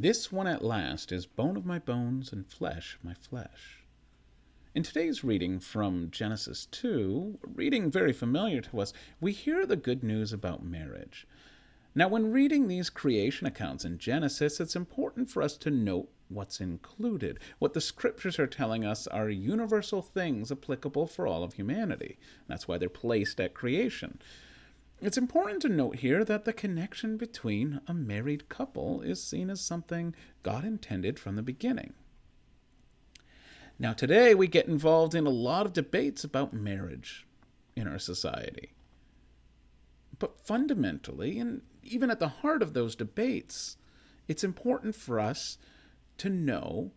This one at last is bone of my bones and flesh of my flesh. In today's reading from Genesis 2, a reading very familiar to us, we hear the good news about marriage. Now, when reading these creation accounts in Genesis, it's important for us to note what's included. What the scriptures are telling us are universal things applicable for all of humanity. That's why they're placed at creation. It's important to note here that the connection between a married couple is seen as something God intended from the beginning. Now, today we get involved in a lot of debates about marriage in our society. But fundamentally, and even at the heart of those debates, it's important for us to know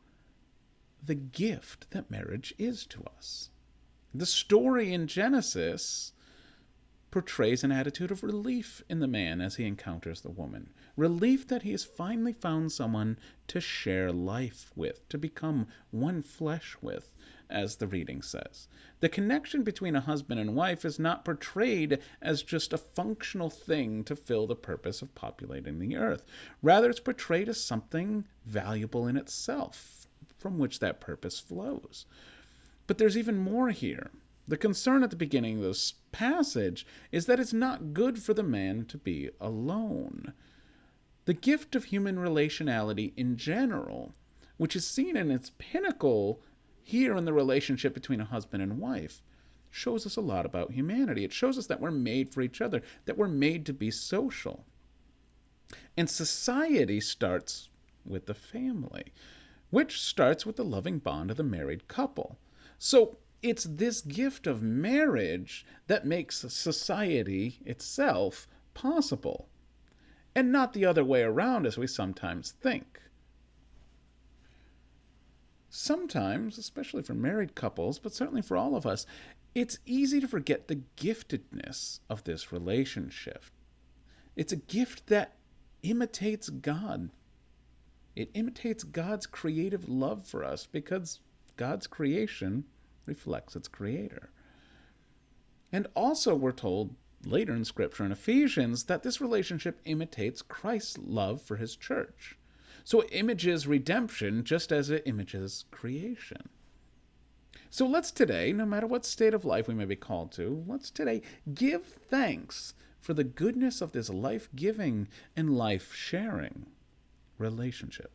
the gift that marriage is to us. The story in Genesis portrays an attitude of relief in the man as he encounters the woman. Relief that he has finally found someone to share life with, to become one flesh with, as the reading says. The connection between a husband and wife is not portrayed as just a functional thing to fill the purpose of populating the earth. Rather, it's portrayed as something valuable in itself, from which that purpose flows. But there's even more here. The concern at the beginning of this passage is that it's not good for the man to be alone. The gift of human relationality in general, which is seen in its pinnacle here in the relationship between a husband and wife, shows us a lot about humanity. It shows us that we're made for each other, that we're made to be social. And society starts with the family, which starts with the loving bond of the married couple. So it's this gift of marriage that makes society itself possible, and not the other way around as we sometimes think. Sometimes, especially for married couples, but certainly for all of us, it's easy to forget the giftedness of this relationship. It's a gift that imitates God. It imitates God's creative love for us because God's creation reflects its creator. And also we're told later in Scripture in Ephesians that this relationship imitates Christ's love for his church. So it images redemption just as it images creation. So let's today, no matter what state of life we may be called to, let's today give thanks for the goodness of this life-giving and life-sharing relationship.